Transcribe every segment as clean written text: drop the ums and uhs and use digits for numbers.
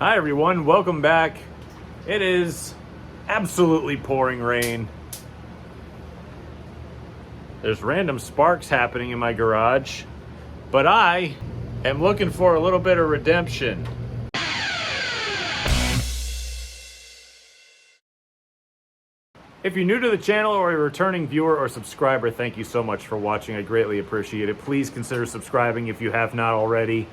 Hi everyone, welcome back. It is absolutely pouring rain. There's random sparks happening in my garage, but I am looking for a little bit of redemption. If you're new to the channel or a returning viewer or subscriber, thank you so much for watching. I greatly appreciate it. Please consider subscribing if you have not already.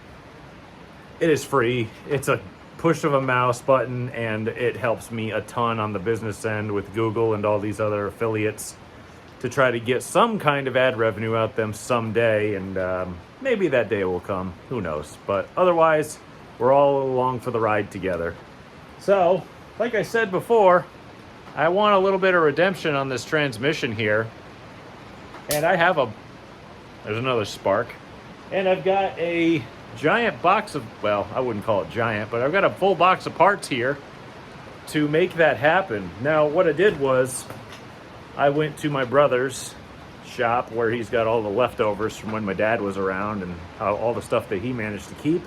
It is free. It's a push of a mouse button, and it helps me a ton on the business end with Google and all these other affiliates to try to get some kind of ad revenue out them someday, and maybe that day will come. Who knows? But otherwise, we're all along for the ride together. So, like I said before, I want a little bit of redemption on this transmission here, and I have there's another spark, and I've got a giant box of, well, I wouldn't call it giant, but I've got a full box of parts here to make that happen. Now, what I did was I went to my brother's shop where he's got all the leftovers from when my dad was around and all the stuff that he managed to keep,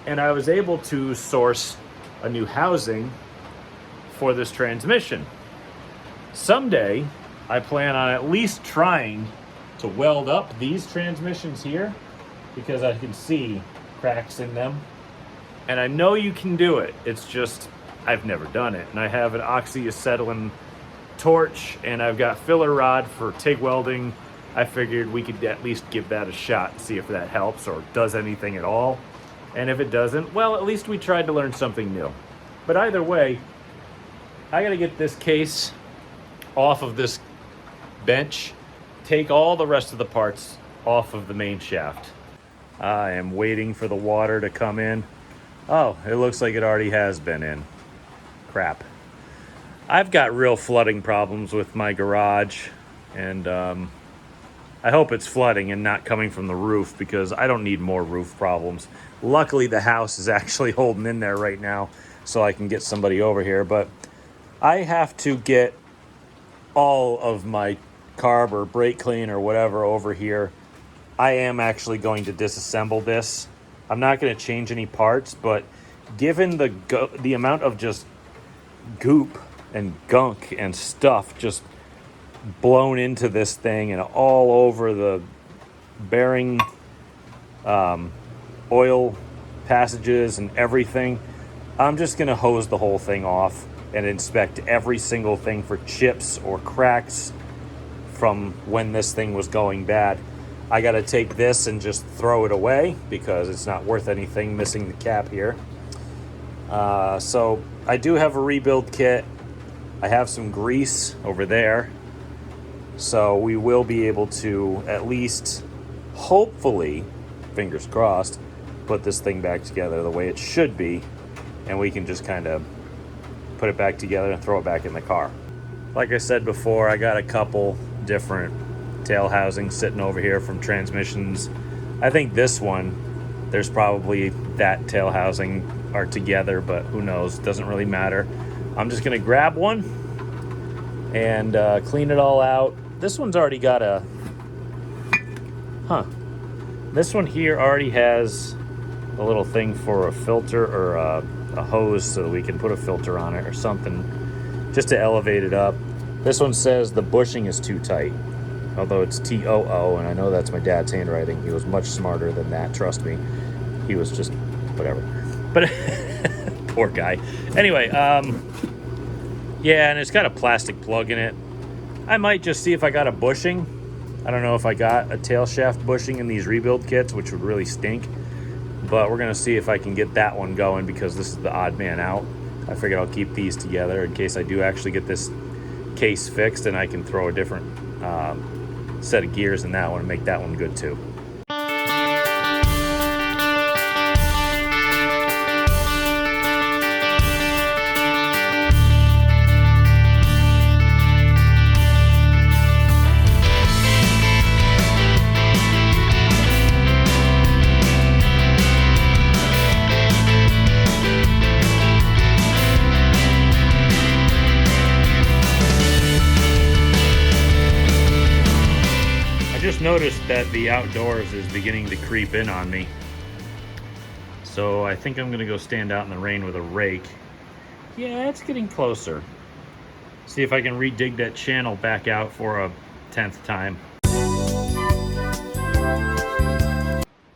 and I was able to source a new housing for this transmission. Someday, I plan on at least trying to weld up these transmissions here, because I can see cracks in them. And I know you can do it. It's just, I've never done it. And I have an oxyacetylene torch, and I've got filler rod for TIG welding. I figured we could at least give that a shot and see if that helps or does anything at all. And if it doesn't, well, at least we tried to learn something new. But either way, I gotta get this case off of this bench, take all the rest of the parts off of the main shaft. I am waiting for the water to come in. Oh, it looks like it already has been in. Crap. I've got real flooding problems with my garage, and I hope it's flooding and not coming from the roof, because I don't need more roof problems. Luckily, the house is actually holding in there right now, so I can get somebody over here, but I have to get all of my carb or brake clean or whatever over here. I am actually going to disassemble this. I'm not going to change any parts, but given the amount of just goop and gunk and stuff just blown into this thing and all over the bearing oil passages and everything, I'm just going to hose the whole thing off and inspect every single thing for chips or cracks from when this thing was going bad. I got to take this and just throw it away because it's not worth anything missing the cap here. So I do have a rebuild kit. I have some grease over there. So we will be able to at least, hopefully, fingers crossed, put this thing back together the way it should be. And we can just kind of put it back together and throw it back in the car. Like I said before, I got a couple different tail housings sitting over here from transmissions. I think this one, there's probably that tail housing are together, but who knows, doesn't really matter. I'm just gonna grab one and clean it all out. This one's already got this one here already has a little thing for a filter or a hose so that we can put a filter on it or something just to elevate it up. This one says the bushing is too tight, although it's TOO, and I know that's my dad's handwriting. He was much smarter than that, trust me. He was just whatever. But poor guy. Anyway, yeah, and it's got a plastic plug in it. I might just see if I got a bushing. I don't know if I got a tail shaft bushing in these rebuild kits, which would really stink. But we're gonna see if I can get that one going, because this is the odd man out. I figured I'll keep these together in case I do actually get this case fixed, and I can throw a different set of gears in that one and make that one good too. Noticed that the outdoors is beginning to creep in on me. So I think I'm gonna go stand out in the rain with a rake. Yeah, it's getting closer. See if I can redig that channel back out for a 10th time.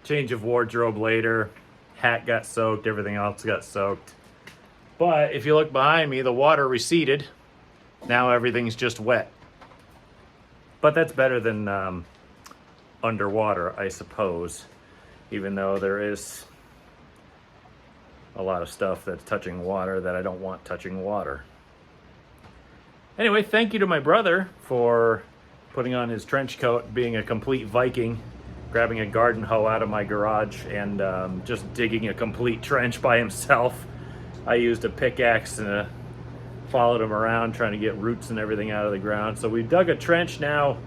Change of wardrobe later. Hat got soaked, everything else got soaked. But if you look behind me, the water receded. Now everything's just wet. But that's better than underwater, I suppose. Even though there is a lot of stuff that's touching water that I don't want touching water. Anyway, thank you to my brother for putting on his trench coat, being a complete Viking, grabbing a garden hoe out of my garage and just digging a complete trench by himself. I used a pickaxe and followed him around trying to get roots and everything out of the ground. So we dug a trench. Now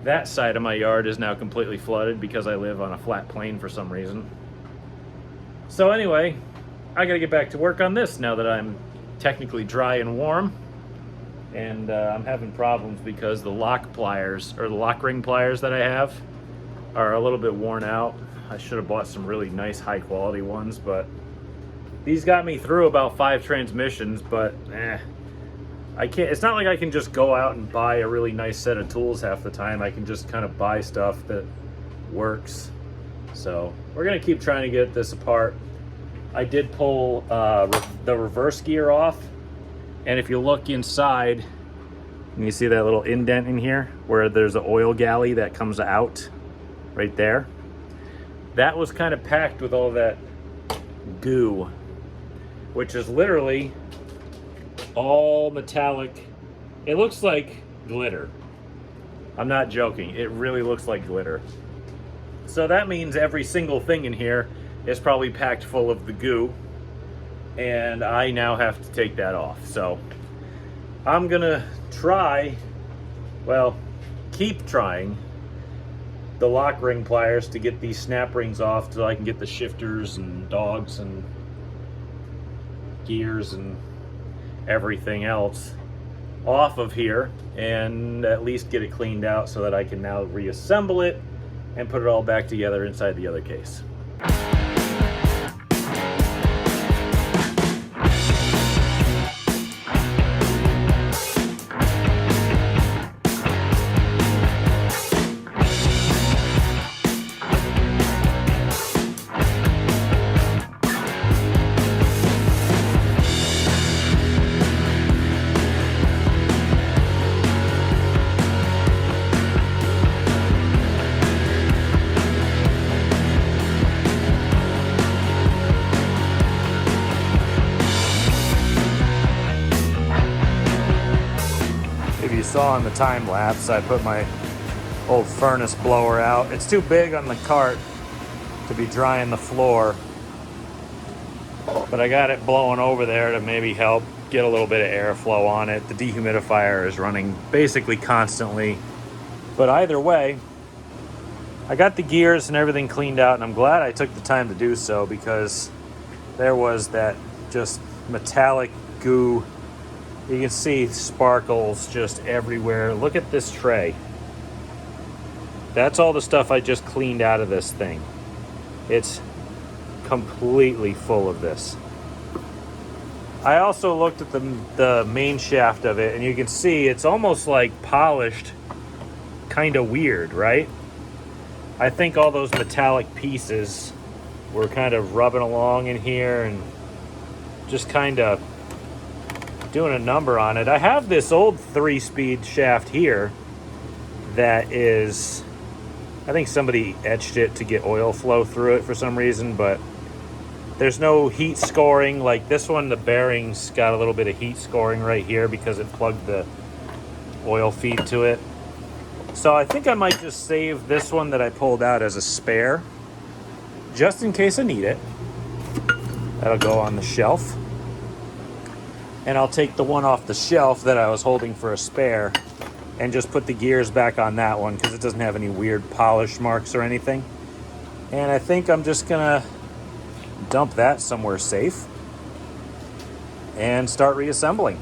that side of my yard is now completely flooded because I live on a flat plain for some reason. So anyway, I gotta get back to work on this now that I'm technically dry and warm. And I'm having problems because the lock pliers, or the lock ring pliers that I have, are a little bit worn out. I should have bought some really nice high quality ones, but these got me through about 5 transmissions, but I can't, it's not like I can just go out and buy a really nice set of tools half the time. I can just kind of buy stuff that works. So we're gonna keep trying to get this apart. I did pull the reverse gear off, and if you look inside, you see that little indent in here where there's an oil galley that comes out right there. That was kind of packed with all that goo, which is literally all metallic. It looks like glitter. I'm not joking. It really looks like glitter. So that means every single thing in here is probably packed full of the goo, and I now have to take that off. So I'm gonna try, well, keep trying the lock ring pliers to get these snap rings off so I can get the shifters and dogs and gears and everything else off of here, and at least get it cleaned out so that I can now reassemble it and put it all back together inside the other case. Saw in the time lapse, I put my old furnace blower out. It's too big on the cart to be drying the floor, but I got it blowing over there to maybe help get a little bit of airflow on it. The dehumidifier is running basically constantly, but either way, I got the gears and everything cleaned out, and I'm glad I took the time to do so because there was that just metallic goo. You can see sparkles just everywhere. Look at this tray. That's all the stuff I just cleaned out of this thing. It's completely full of this. I also looked at the main shaft of it, and you can see it's almost like polished, kind of weird, right? I think all those metallic pieces were kind of rubbing along in here and just kind of doing a number on it. I have this old 3-speed shaft here that is, I think somebody etched it to get oil flow through it for some reason, but there's no heat scoring. Like this one, the bearings got a little bit of heat scoring right here because it plugged the oil feed to it. So I think I might just save this one that I pulled out as a spare, just in case I need it. That'll go on the shelf. And I'll take the one off the shelf that I was holding for a spare and just put the gears back on that one because it doesn't have any weird polish marks or anything. And I think I'm just gonna dump that somewhere safe and start reassembling.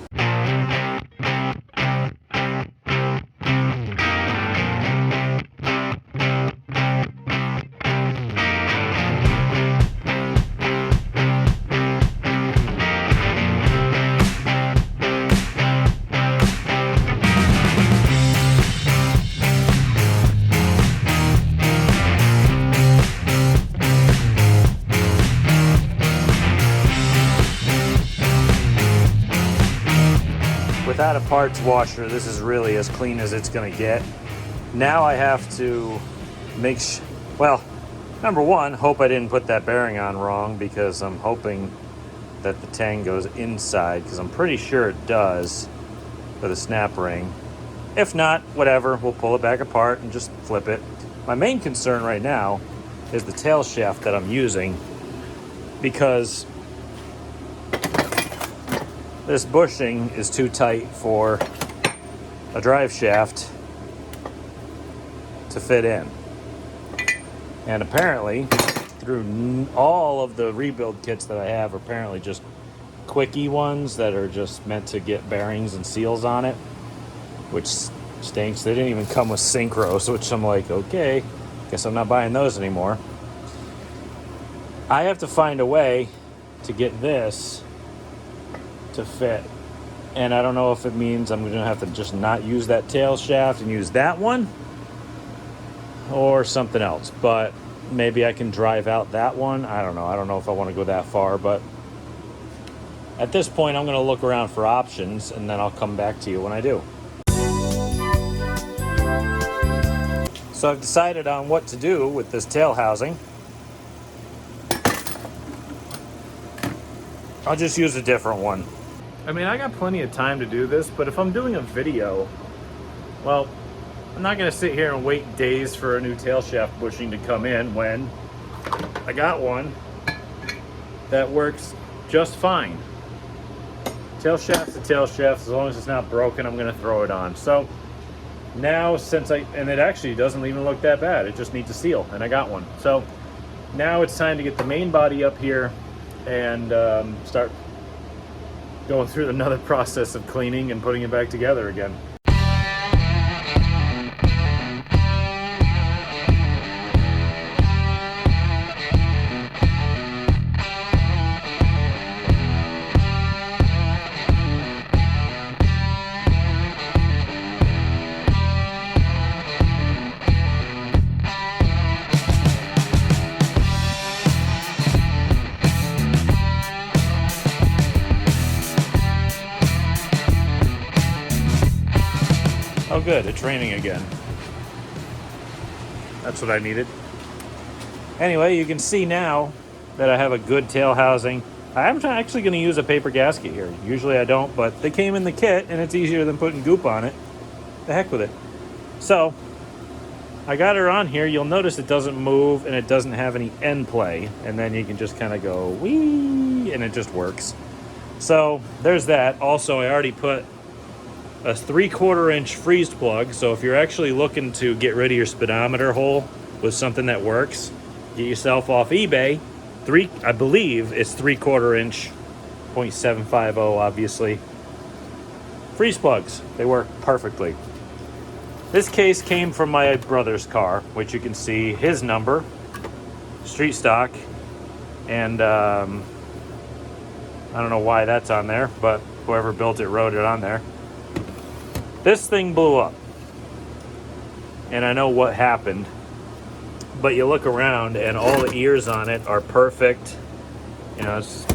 without a parts washer, this is really as clean as it's going to get. Now I have to well, number one, hope I didn't put that bearing on wrong, because I'm hoping that the tang goes inside, because I'm pretty sure it does for the snap ring. If not, whatever, we'll pull it back apart and just flip it. My main concern right now is the tail shaft that I'm using, because this bushing is too tight for a drive shaft to fit in. And apparently, through all of the rebuild kits that I have, are apparently just quickie ones that are just meant to get bearings and seals on it, which stinks. They didn't even come with synchros, which I'm like, okay, guess I'm not buying those anymore. I have to find a way to get this to fit. And I don't know if it means I'm going to have to just not use that tail shaft and use that one, or something else. But maybe I can drive out that one. I don't know. I don't know if I want to go that far, but at this point I'm going to look around for options, and then I'll come back to you when I do. So I've decided on what to do with this tail housing. I'll just use a different one. I mean, I got plenty of time to do this, but if I'm doing a video, well, I'm not going to sit here and wait days for a new tail shaft bushing to come in when I got one that works just fine. Tail shaft's a tail shaft. As long as it's not broken, I'm going to throw it on. So now, and it actually doesn't even look that bad. It just needs a seal, and I got one. So now it's time to get the main body up here and start going through another process of cleaning and putting it back together again. Oh good, it's raining again. That's what I needed. Anyway, you can see now that I have a good tail housing. I'm actually going to use a paper gasket here. Usually I don't, but they came in the kit and it's easier than putting goop on it. The heck with it. So, I got her on here. You'll notice it doesn't move and it doesn't have any end play. And then you can just kind of go wee and it just works. So, there's that. Also, I already put a 3/4 inch freeze plug. So if you're actually looking to get rid of your speedometer hole with something that works, get yourself off eBay. I believe it's 3/4 inch, 0.750 obviously. Freeze plugs, they work perfectly. This case came from my brother's car, which you can see his number, street stock, and I don't know why that's on there, but whoever built it wrote it on there. This thing blew up, and I know what happened, but you look around and all the ears on it are perfect. You know, it's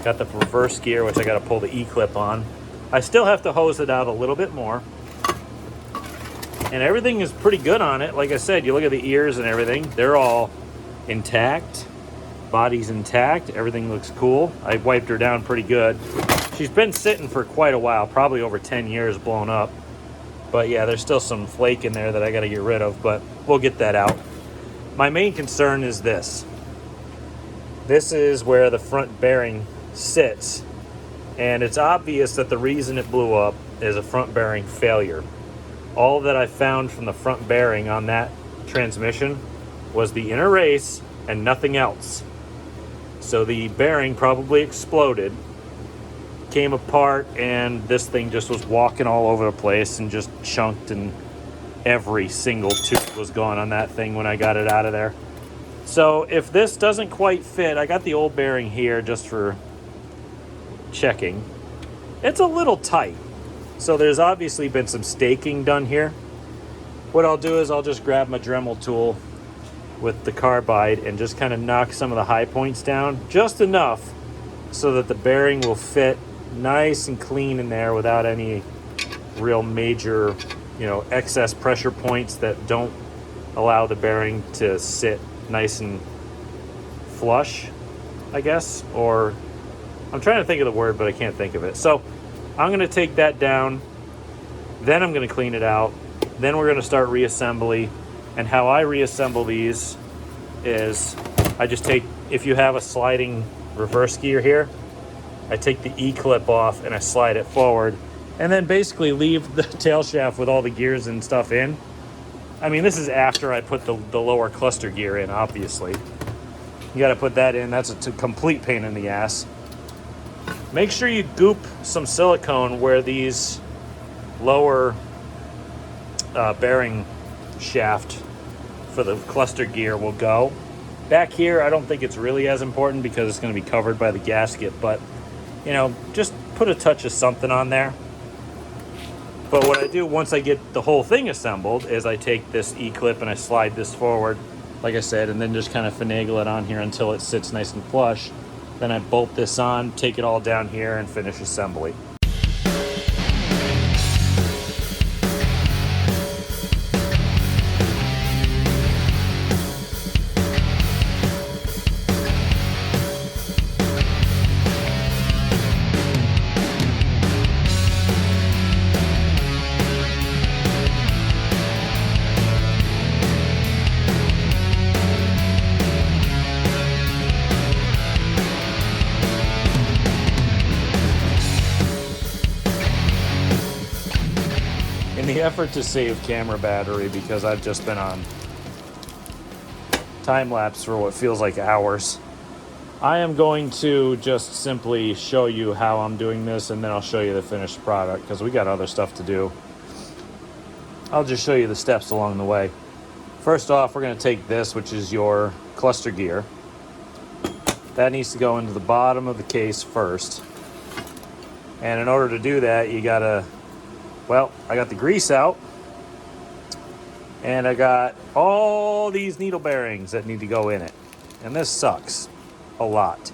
got the reverse gear, which I got to pull the E-clip on. I still have to hose it out a little bit more, and everything is pretty good on it. Like I said, you look at the ears and everything, they're all intact. Body's intact, everything looks cool. I wiped her down pretty good. She's been sitting for quite a while, probably over 10 years blown up. But yeah, there's still some flake in there that I got to get rid of, but we'll get that out. My main concern is this. This is where the front bearing sits, and it's obvious that the reason it blew up is a front bearing failure. All that I found from the front bearing on that transmission was the inner race and nothing else. So the bearing probably exploded, came apart, and this thing just was walking all over the place and just chunked, and every single tooth was gone on that thing when I got it out of there. So if this doesn't quite fit, I got the old bearing here just for checking. It's a little tight. So there's obviously been some staking done here. What I'll do is I'll just grab my Dremel tool with the carbide and just kind of knock some of the high points down just enough so that the bearing will fit nice and clean in there without any real major, excess pressure points that don't allow the bearing to sit nice and flush, I guess. Or I'm trying to think of the word, but I can't think of it. So I'm going to take that down. Then I'm going to clean it out. Then we're going to start reassembly. And how I reassemble these is I just take, if you have a sliding reverse gear here, I take the E-clip off and I slide it forward, and then basically leave the tail shaft with all the gears and stuff in. I mean, this is after I put the lower cluster gear in, obviously. You got to put that in. That's a complete pain in the ass. Make sure you goop some silicone where these lower bearing shaft for the cluster gear will go. Back here, I don't think it's really as important because it's going to be covered by the gasket, but just put a touch of something on there. But what I do once I get the whole thing assembled is I take this E-clip and I slide this forward, like I said, and then just kind of finagle it on here until it sits nice and flush. Then I bolt this on, take it all down here, and finish assembly. In the effort to save camera battery, because I've just been on time lapse for what feels like hours, I am going to just simply show you how I'm doing this, and then I'll show you the finished product because we got other stuff to do. I'll just show you the steps along the way. First off, we're going to take this, which is your cluster gear. That needs to go into the bottom of the case first. And in order to do that, you gotta, I got the grease out, and I got all these needle bearings that need to go in it. And this sucks a lot.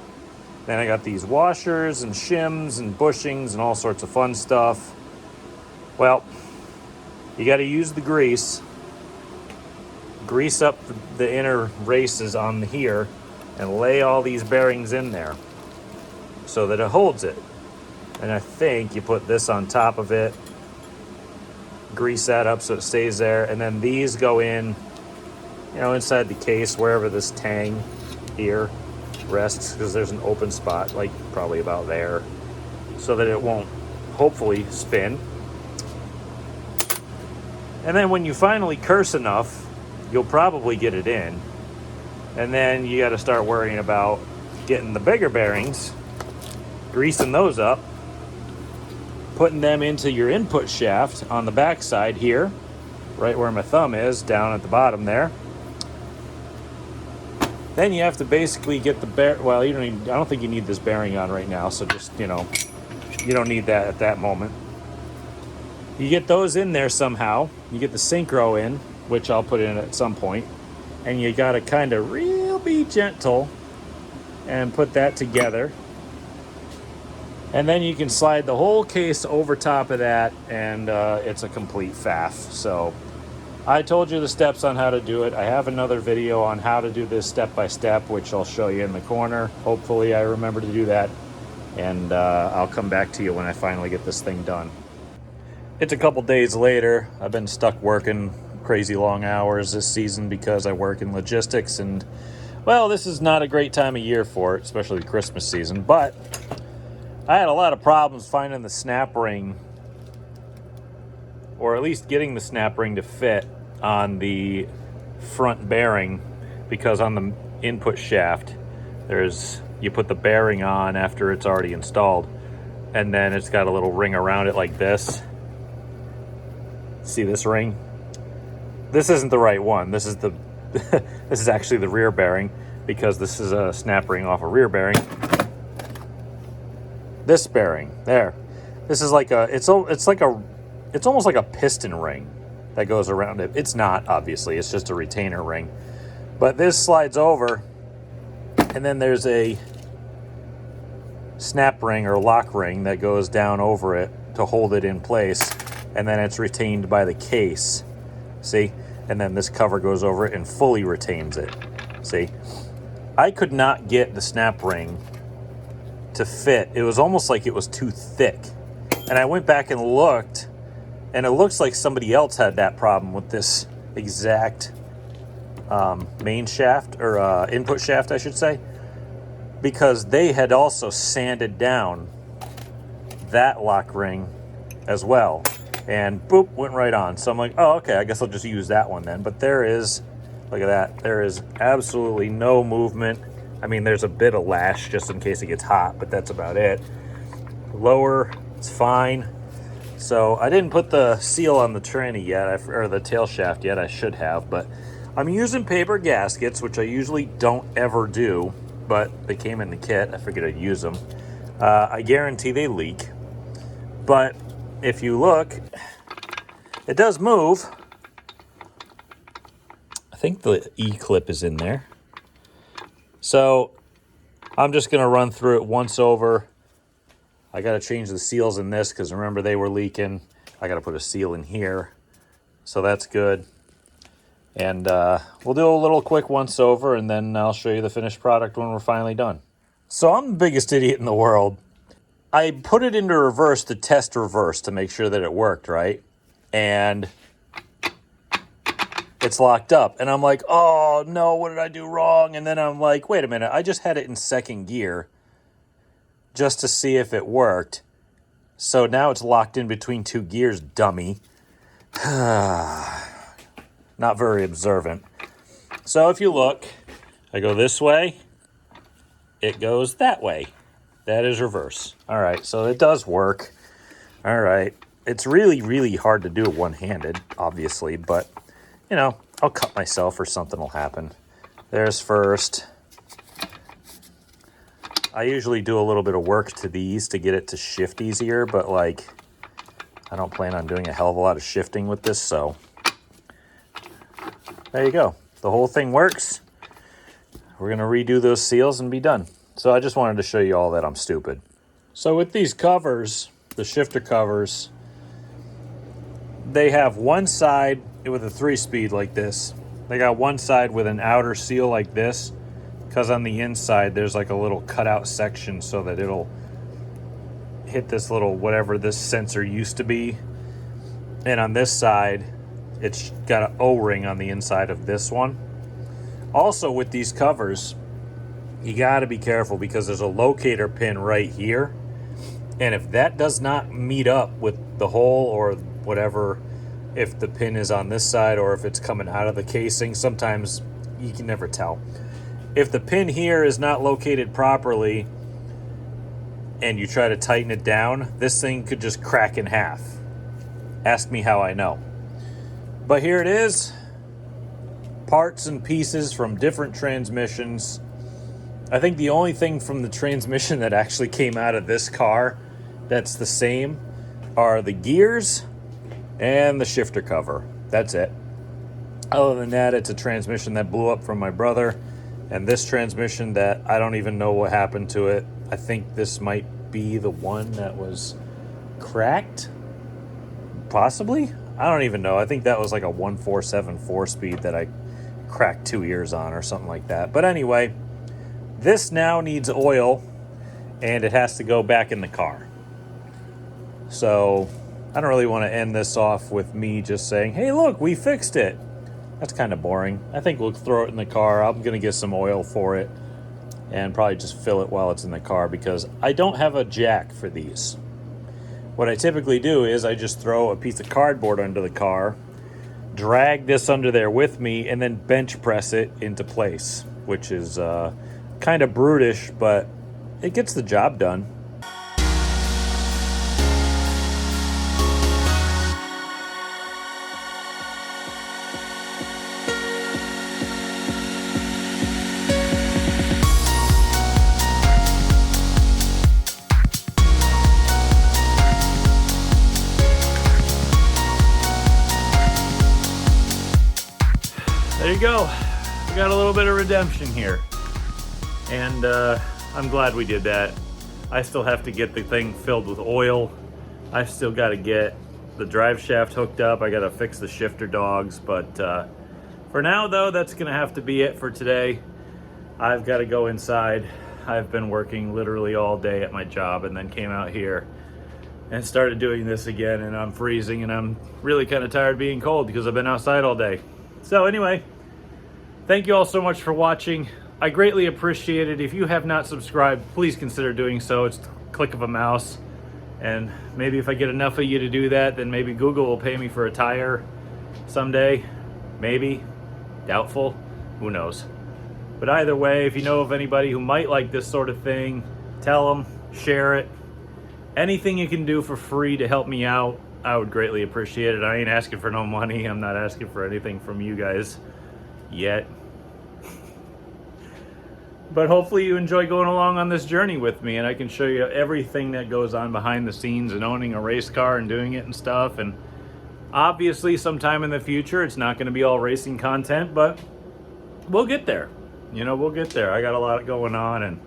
Then I got these washers and shims and bushings and all sorts of fun stuff. Well, you got to use the grease, grease up the inner races on here, and lay all these bearings in there so that it holds it. And I think you put this on top of it, grease that up so it stays there, and then these go in, inside the case wherever this tang here rests, because there's an open spot, like probably about there, so that it won't hopefully spin. And then when you finally curse enough, you'll probably get it in. And then you got to start worrying about getting the bigger bearings, greasing those up, putting them into your input shaft on the back side here, right where my thumb is, down at the bottom there. Then you have to basically get the I don't think you need this bearing on right now, so just, you don't need that at that moment. You get those in there somehow. You get the synchro in, which I'll put in at some point, and you got to kind of be gentle and put that together. And then you can slide the whole case over top of that, and it's a complete faff. So I told you the steps on how to do it. I have another video on how to do this step by step, which I'll show you in the corner. Hopefully I remember to do that, and I'll come back to you when I finally get this thing done. It's a couple days later. I've been stuck working crazy long hours this season because I work in logistics, and this is not a great time of year for it, especially the Christmas season, but I had a lot of problems finding the snap ring, or at least getting the snap ring to fit on the front bearing, because on the input shaft, you put the bearing on after it's already installed, and then it's got a little ring around it like this. See this ring? This isn't the right one. This is this is actually the rear bearing, because this is a snap ring off a rear bearing. This bearing there, this is like it's almost like a piston ring that goes around it. It's not, obviously, it's just a retainer ring, but this slides over, and then there's a snap ring or lock ring that goes down over it to hold it in place, and then it's retained by the case. See? And then this cover goes over it and fully retains it. See? I could not get the snap ring to fit. It was almost like it was too thick. And I went back and looked, and it looks like somebody else had that problem with this exact main shaft, or input shaft, I should say, because they had also sanded down that lock ring as well, and boop, went right on. So I'm like, oh, okay, I guess I'll just use that one then. But there is, look at that, there is absolutely no movement. I mean, there's a bit of lash just in case it gets hot, but that's about it. Lower, it's fine. So I didn't put the seal on the tranny yet, or the tail shaft yet. I should have, but I'm using paper gaskets, which I usually don't ever do, but they came in the kit. I figured I'd use them. I guarantee they leak, but if you look, it does move. I think the E-clip is in there. So I'm just going to run through it once over. I got to change the seals in this because remember they were leaking. I got to put a seal in here. So that's good. And we'll do a little quick once over, and then I'll show you the finished product when we're finally done. So I'm the biggest idiot in the world. I put it into reverse to test reverse to make sure that it worked, right? And it's locked up. And I'm like, oh no, what did I do wrong? And then I'm like, wait a minute, I just had it in second gear just to see if it worked. So now it's locked in between two gears, dummy. Not very observant. So if you look, I go this way, it goes that way. That is reverse. All right, so it does work. All right. It's really, really hard to do it one-handed, obviously, but, you know, I'll cut myself or something will happen. There's first. I usually do a little bit of work to these to get it to shift easier, but, like, I don't plan on doing a hell of a lot of shifting with this, so there you go. The whole thing works. We're going to redo those seals and be done. So I just wanted to show you all that I'm stupid. So with these covers, the shifter covers, they have one side with a 3-speed like this. They got one side with an outer seal like this, because on the inside there's like a little cutout section so that it'll hit this little whatever this sensor used to be. And on this side, it's got an O-ring on the inside of this one. Also with these covers, you got to be careful because there's a locator pin right here. And if that does not meet up with the hole or whatever, if the pin is on this side or if it's coming out of the casing, sometimes you can never tell. If the pin here is not located properly and you try to tighten it down, this thing could just crack in half. Ask me how I know. But here it is. Parts and pieces from different transmissions. I think the only thing from the transmission that actually came out of this car that's the same are the gears and the shifter cover. That's it. Other than that, it's a transmission that blew up from my brother, and this transmission that I don't even know what happened to it. I think this might be the one that was cracked. Possibly? I don't even know. I think that was like a 1.47 4-speed that I cracked 2 ears on or something like that. But anyway, this now needs oil, and it has to go back in the car. So I don't really want to end this off with me just saying, hey, look, we fixed it. That's kind of boring. I think we'll throw it in the car. I'm going to get some oil for it and probably just fill it while it's in the car because I don't have a jack for these. What I typically do is I just throw a piece of cardboard under the car, drag this under there with me, and then bench press it into place, which is kind of brutish, but it gets the job done. There you go. We got a little bit of redemption here. And I'm glad we did that. I still have to get the thing filled with oil. I still got to get the drive shaft hooked up. I got to fix the shifter dogs, but for now though, that's gonna have to be it for today. I've got to go inside. I've been working literally all day at my job and then came out here and started doing this again, and I'm freezing and I'm really kind of tired of being cold because I've been outside all day. So anyway, thank you all so much for watching. I greatly appreciate it. If you have not subscribed, please consider doing so. It's the click of a mouse. And maybe if I get enough of you to do that, then maybe Google will pay me for a tire someday. Maybe. Doubtful. Who knows? But either way, if you know of anybody who might like this sort of thing, tell them, share it. Anything you can do for free to help me out, I would greatly appreciate it. I ain't asking for no money. I'm not asking for anything from you guys yet. But hopefully you enjoy going along on this journey with me, and I can show you everything that goes on behind the scenes and owning a race car and doing it and stuff. And obviously sometime in the future it's not going to be all racing content, but we'll get there. You know, we'll get there. I got a lot going on and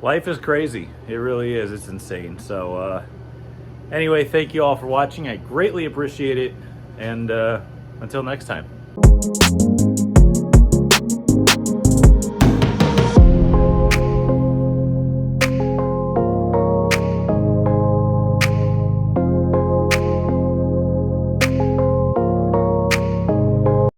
life is crazy. It really is. It's insane. So anyway, thank you all for watching. I greatly appreciate it, and until next time.